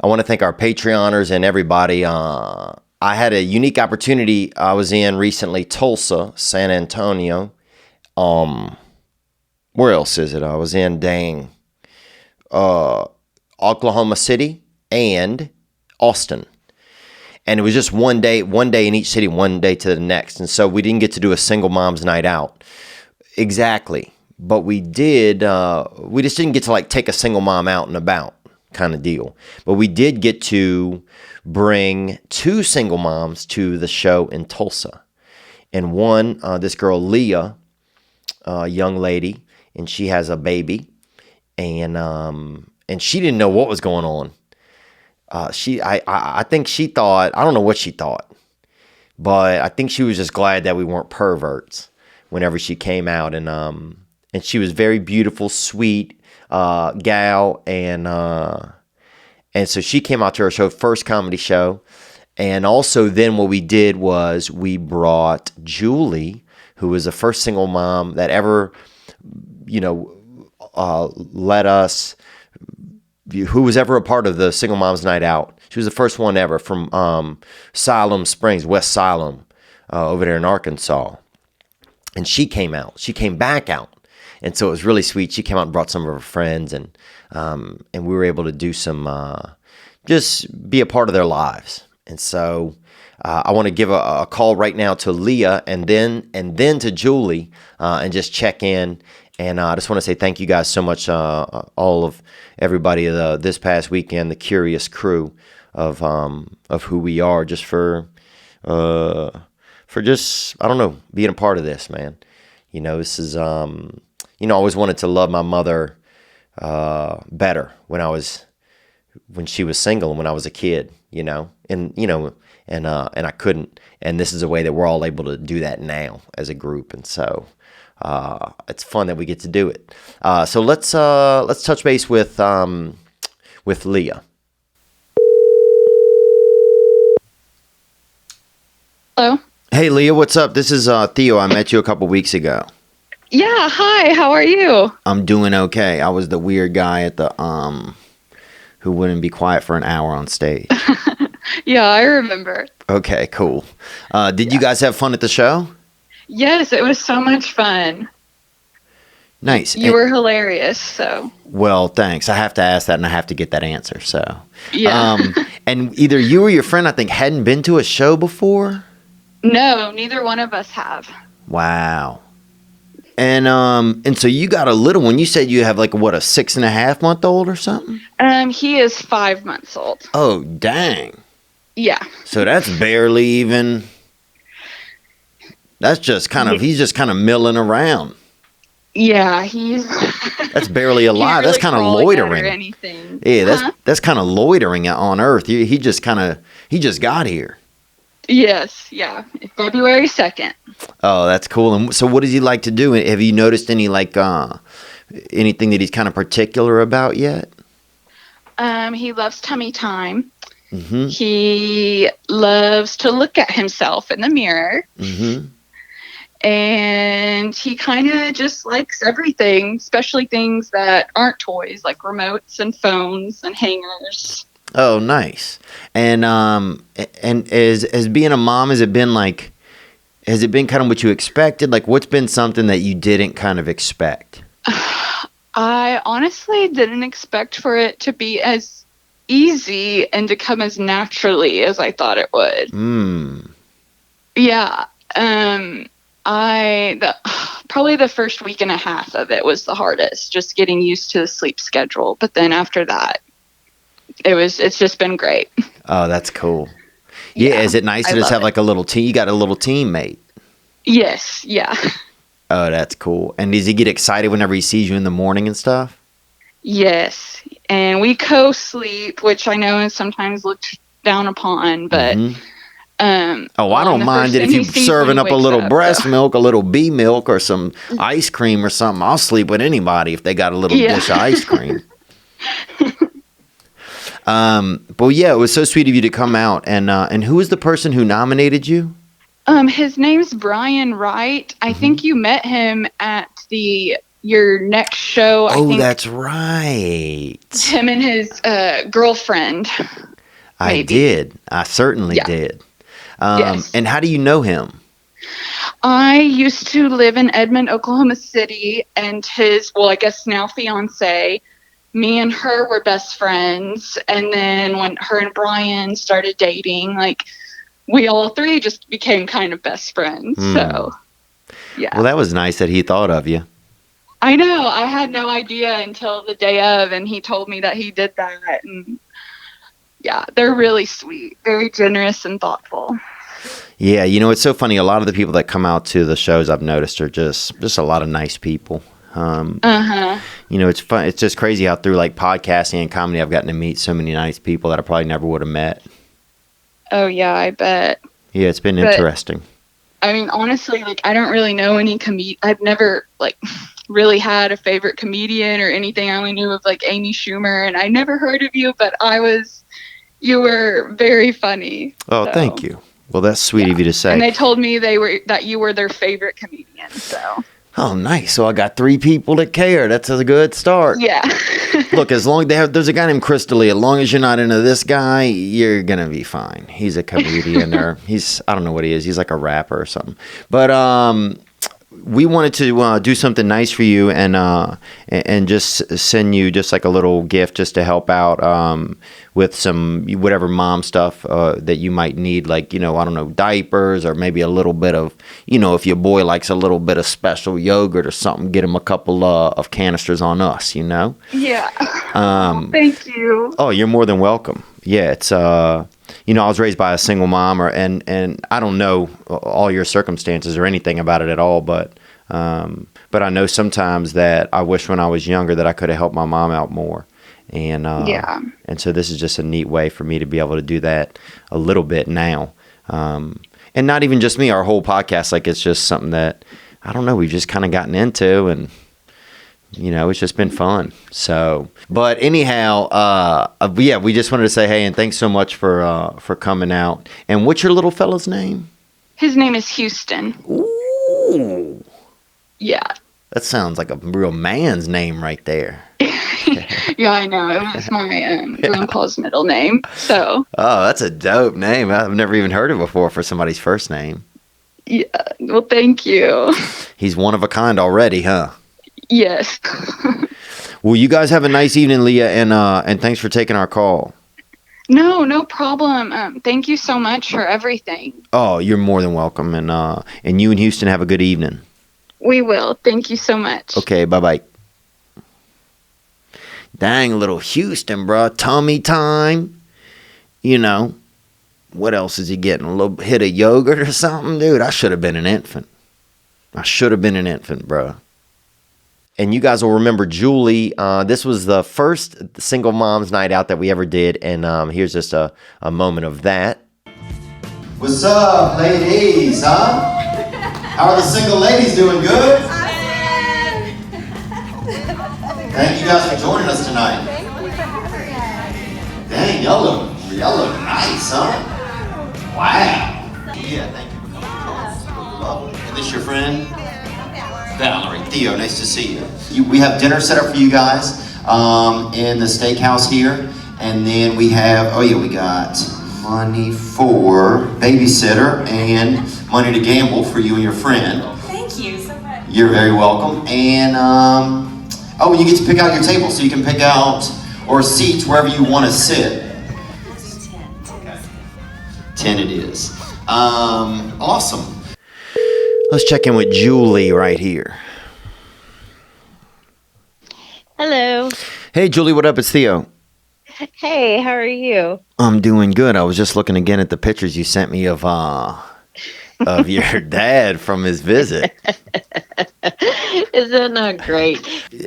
I want to thank our Patreoners and everybody. I had a unique opportunity. I was in recently Tulsa, San Antonio. Where else is it? I was in Oklahoma City and Austin. And it was just one day in each city, one day to the next. And so we didn't get to do a single mom's night out. Exactly. But we did, we just didn't get to like take a single mom out and about kind of deal. But we did get to bring two single moms to the show in Tulsa. And one, this girl, Leah, a young lady, and she has a baby. And she didn't know what was going on. I think she thought, I don't know what she thought, but I think she was just glad that we weren't perverts whenever she came out. And she was very beautiful, sweet, gal. And so she came out to our show, first comedy show. And also then what we did was we brought Julie, who was the first single mom that ever, let us, who was ever a part of the Single Moms Night Out. She was the first one ever from Siloam Springs, West Siloam, over there in Arkansas. And she came out. She came back out. And so it was really sweet. She came out and brought some of her friends, and we were able to do some, just be a part of their lives. And so I want to give a call right now to Leah and then to Julie and just check in. And I just want to say thank you guys so much, all of everybody this past weekend, the Curious crew of who we are, just for just, I don't know, being a part of this, man. This is, I always wanted to love my mother better when she was single and when I was a kid, and I couldn't. And this is a way that we're all able to do that now as a group. And so it's fun that we get to do it. So let's touch base with Leah. Hello. Hey Leah, what's up? This is Theo. I met you a couple weeks ago. Yeah, hi. How are you? I'm doing okay. I was the weird guy at the who wouldn't be quiet for an hour on stage. Yeah, I remember. Okay, cool. Did you guys have fun at the show? Yes, it was so much fun. Nice. You were hilarious, so. Well, thanks. I have to ask that, and I have to get that answer, so. Yeah. And either you or your friend, I think, hadn't been to a show before? No, neither one of us have. Wow. And so you got a little one. You said you have like, what, a 6.5-month-old or something? He is 5 months old. Oh, dang. Yeah. So that's barely even... That's just kind of, he's just kind of milling around. Yeah, he's... That's barely alive. Really that's kind of loitering. or anything. Yeah, that's kind of loitering on Earth. He just got here. Yes, yeah. February 2nd. Oh, that's cool. And so what does he like to do? Have you noticed any, like, anything that he's kind of particular about yet? He loves tummy time. Mm-hmm. He loves to look at himself in the mirror. Mm-hmm. And he kind of just likes everything, especially things that aren't toys, like remotes and phones and hangers. Oh, nice. And as being a mom, has it been kind of what you expected? Like, what's been something that you didn't kind of expect? I honestly didn't expect for it to be as easy and to come as naturally as I thought it would. Yeah. Probably the first week and a half of it was the hardest, just getting used to the sleep schedule. But then after that, it's just been great. Oh, that's cool. Yeah. Is it nice to just have like a little team? You got a little teammate. Yes. Yeah. Oh, that's cool. And does he get excited whenever he sees you in the morning and stuff? Yes. And we co-sleep, which I know is sometimes looked down upon, but I don't mind it if you're serving up a little breast milk, a little bee milk, or some ice cream or something. I'll sleep with anybody if they got a little dish of ice cream. But yeah, it was so sweet of you to come out. And who was the person who nominated you? His name's Brian Wright. I think you met him at the your next show. I think that's right. him and his girlfriend. I Maybe. did. I certainly did. Yes. And how do you know him? I used to live in Edmond, Oklahoma City, and his, well, I guess now fiance, me and her were best friends. And then when her and Brian started dating, like, we all three just became kind of best friends. So, yeah. Well, that was nice that he thought of you. I know. I had no idea until the day of, and he told me that he did that. And yeah, they're really sweet, very generous and thoughtful. Yeah, you know, it's so funny. A lot of the people that come out to the shows I've noticed are just a lot of nice people. You know, it's fun. It's just crazy how through like podcasting and comedy, I've gotten to meet so many nice people that I probably never would have met. Oh yeah, I bet. Yeah, it's been interesting. I mean, honestly, like, I don't really know any I've never like really had a favorite comedian or anything. I only knew of like Amy Schumer, and I never heard of you, but you were very funny. Oh, so. Thank you. Well, that's sweet of you to say. And they told me that you were their favorite comedian. So. Oh, nice. So I got 3 people that care. That's a good start. Yeah. Look, as long there's a guy named Crystalie. As long as you're not into this guy, you're gonna be fine. He's a comedian, or I don't know what he is. He's like a rapper or something. But we wanted to do something nice for you and just send you just like a little gift just to help out with some whatever mom stuff that you might need, like, you know, I don't know, diapers, or maybe a little bit of, you know, if your boy likes a little bit of special yogurt or something, get him a couple of canisters on us, you know? Yeah. Thank you. Oh, you're more than welcome. Yeah, it's you know, I was raised by a single mom, and I don't know all your circumstances or anything about it at all, but I know sometimes that I wish when I was younger that I could have helped my mom out more, and and so this is just a neat way for me to be able to do that a little bit now, and not even just me, our whole podcast, like, it's just something that, I don't know, we've just kind of gotten into, and you know, it's just been fun. So, but anyhow, yeah, we just wanted to say hey, and thanks so much for coming out. And what's your little fella's name? His name is Houston. Ooh. Yeah. That sounds like a real man's name right there. Yeah, I know. It was my grandpa's middle name. So. Oh, that's a dope name. I've never even heard it before for somebody's first name. Yeah. Well, thank you. He's one of a kind already, huh? Yes. Well, you guys have a nice evening, Leah, and thanks for taking our call. No problem. Thank you so much for everything. Oh, you're more than welcome, and you and Houston have a good evening. We will. Thank you so much. Okay, bye-bye. Dang, little Houston, bro. Tummy time. You know, what else is he getting? A little hit of yogurt or something? Dude, I should have been an infant. Bro. And you guys will remember Julie. This was the first single mom's night out that we ever did. And here's just a moment of that. What's up, ladies, huh? How are the single ladies doing? Good? Thank you guys for joining us tonight. Dang, y'all look nice, huh? Wow. Yeah, thank you for coming. Is this your friend? Valerie. Theo, nice to see you. We have dinner set up for you guys in the steakhouse here. And then we have, we got money for babysitter and money to gamble for you and your friend. Thank you so much. You're very welcome. And, you get to pick out your table, so you can pick out or seats wherever you want to sit. 10 it is. Awesome. Let's check in with Julie right here. Hello. Hey, Julie, what up? It's Theo. Hey, how are you? I'm doing good. I was just looking again at the pictures you sent me of your dad from his visit. Isn't that great?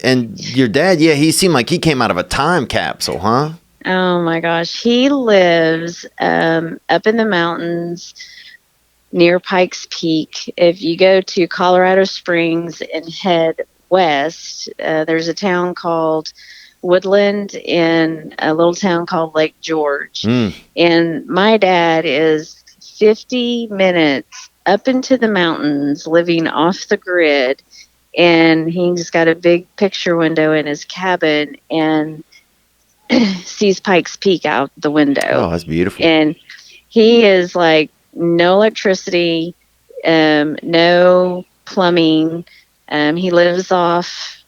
And your dad, yeah, he seemed like he came out of a time capsule, huh? Oh my gosh. He lives up in the mountains near Pikes Peak. If you go to Colorado Springs and head west, there's a town called Woodland and a little town called Lake George. And my dad is 50 minutes up into the mountains, living off the grid and he's got a big picture window in his cabin and sees Pikes Peak out the window. Oh, that's beautiful. And he is like, no electricity, no plumbing. He lives off,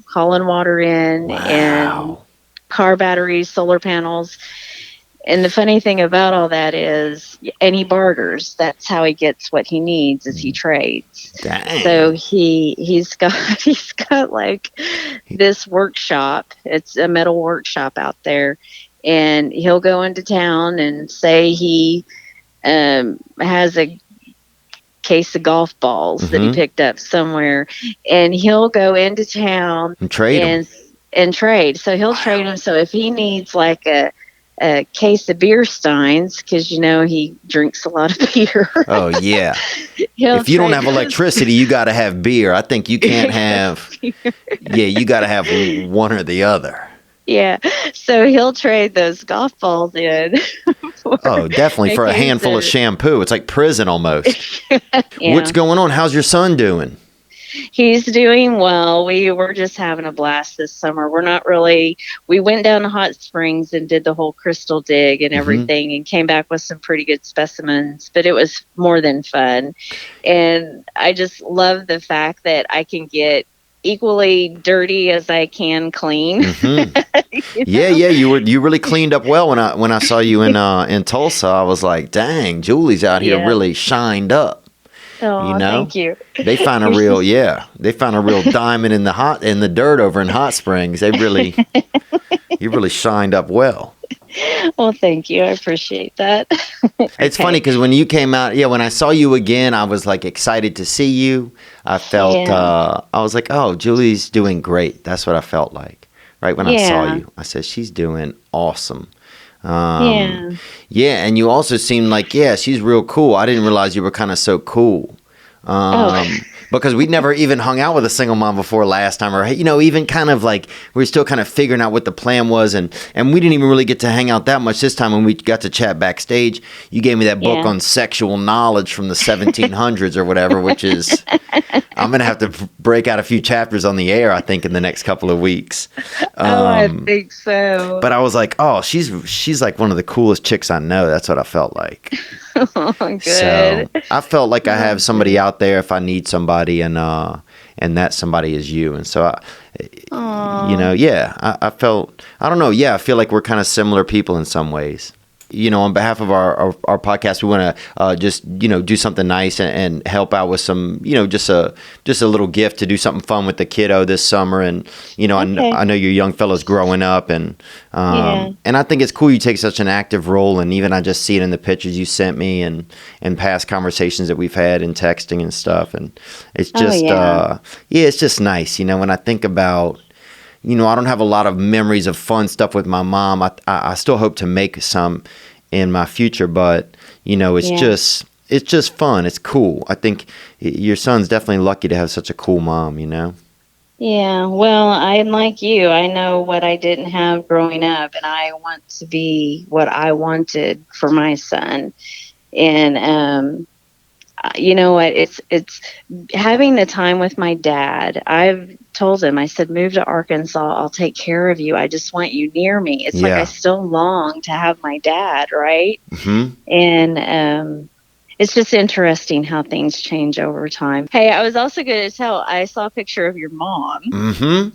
hauling water in and Wow. car batteries, solar panels. And the funny thing about all that is, and he barters. That's how he gets what he needs, is he trades. Dang. So he's got like this workshop. It's a metal workshop out there, and he'll go into town and say he has a case of golf balls that he picked up somewhere, and he'll go into town And trade 'em. and trade. So he'll trade them. So if he needs like a case of beer steins, because he drinks a lot of beer. Oh yeah. If you don't have electricity, you got to have beer. I think you can't have. Yeah, you got to have one or the other. Yeah, so he'll trade those golf balls in. Definitely for a handful of shampoo. It's like prison almost. Yeah. What's going on? How's your son doing? He's doing well. We were just having a blast this summer. We went down to Hot Springs and did the whole crystal dig and everything and came back with some pretty good specimens, but it was more than fun. And I just love the fact that I can get equally dirty as I can clean. Yeah, you really cleaned up well when I saw you in Tulsa. I was like, dang, Julie's out here really shined up. Oh, thank you. They found a real diamond in the dirt over in Hot Springs. You really shined up well. Well, thank you. I appreciate that. It's funny because when you came out, when I saw you again, I was like excited to see you. I felt, I was like, oh, Julie's doing great. That's what I felt like. Right when I saw you, I said, she's doing awesome. And you also seemed like, she's real cool. I didn't realize you were kind of so cool. Because we'd never even hung out with a single mom before last time, or even kind of like we were still kind of figuring out what the plan was, and we didn't even really get to hang out that much this time. When we got to chat backstage, you gave me that book on sexual knowledge from the 1700s or whatever, which is I'm gonna have to break out a few chapters on the air, I think, in the next couple of weeks. I think so. But I was like, oh, she's like one of the coolest chicks I know. That's what I felt like. Good. So I felt like I have somebody out there if I need somebody, and that somebody is you. And so I felt, I don't know. I feel like we're kind of similar people in some ways. On behalf of our podcast, we want to just do something nice and help out with some just a little gift to do something fun with the kiddo this summer. And I know your young fella's growing up, and I think it's cool you take such an active role. And even I just see it in the pictures you sent me and past conversations that we've had in texting and stuff. And it's just it's just nice. When I think about, I don't have a lot of memories of fun stuff with my mom. I still hope to make some in my future, but it's just fun. It's cool. I think your son's definitely lucky to have such a cool mom. Yeah. Well, I'm like you. I know what I didn't have growing up, and I want to be what I wanted for my son. And you know what? It's having the time with my dad. I've told him, I said, move to Arkansas. I'll take care of you. I just want you near me. It's like I still long to have my dad, right? And it's just interesting how things change over time. Hey, I was also going to tell, I saw a picture of your mom.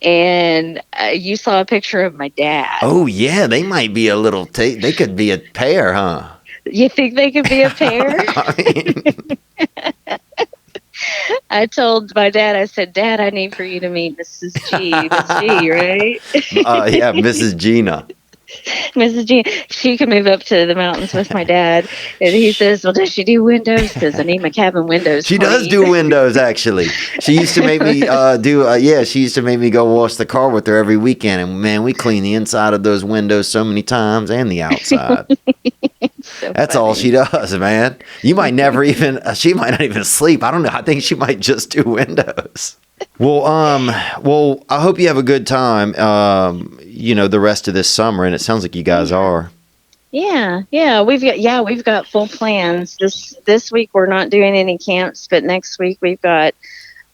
And you saw a picture of my dad. Oh, yeah. They might be a little, they could be a pair, huh? You think they could be a pair? I told my dad, I said, Dad, I need for you to meet Mrs. G. Miss G, right? Yeah, Mrs. Gina. Mrs. G, she can move up to the mountains with my dad. And he says, well, does she do windows? Because I need my cabin windows. She does do windows, actually. She used to make me she used to make me go wash the car with her every weekend. And man, we clean the inside of those windows so many times and the outside. That's all she does, man. You might never even, she might not even sleep. I don't know. I think she might just do windows. Well, I hope you have a good time, the rest of this summer, and it sounds like you guys are. Yeah, we've got full plans. This week we're not doing any camps, but next week we've got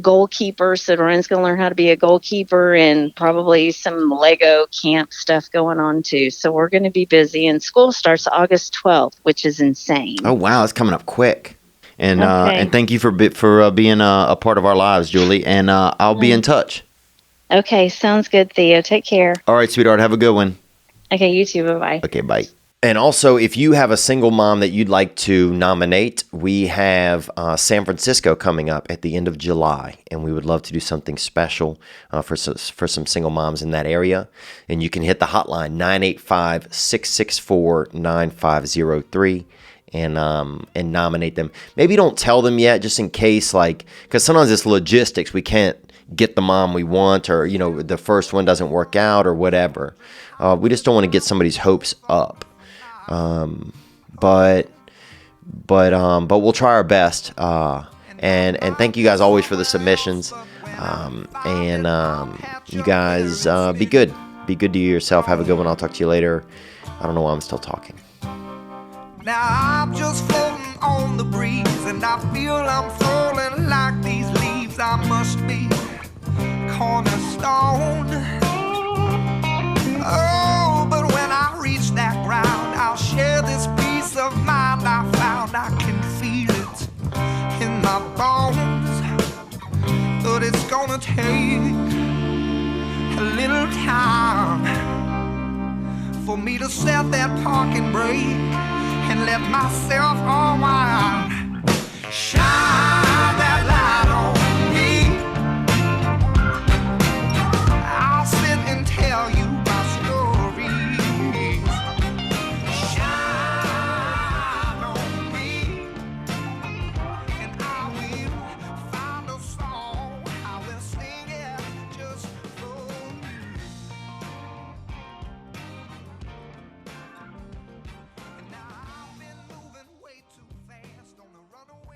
goalkeeper. So Ryan's going to learn how to be a goalkeeper, and probably some Lego camp stuff going on too. So we're going to be busy, and school starts August 12th, which is insane. Oh, wow. It's coming up quick. And Okay. and thank you for being a part of our lives, Julie. And I'll be in touch. Okay, sounds good, Theo. Take care. All right, sweetheart. Have a good one. Okay, you too. Bye-bye. Okay, bye. And also, if you have a single mom that you'd like to nominate, we have San Francisco coming up at the end of July, and we would love to do something special for some single moms in that area. And you can hit the hotline 985-664-9503 and nominate them. Maybe don't tell them yet, just in case, because sometimes it's logistics. We can't get the mom we want, or the first one doesn't work out, or whatever. We just don't want to get somebody's hopes up. But we'll try our best. And thank you guys always for the submissions. You guys be good. Be good to yourself. Have a good one. I'll talk to you later. I don't know why I'm still talking. Now I'm just floating on the breeze, and I feel I'm falling like these leaves. I must be cornerstone. Oh, but when I reach that ground, I'll share this peace of mind I found. I can feel it in my bones, but it's gonna take a little time for me to set that parking brake and let myself unwind. Shine.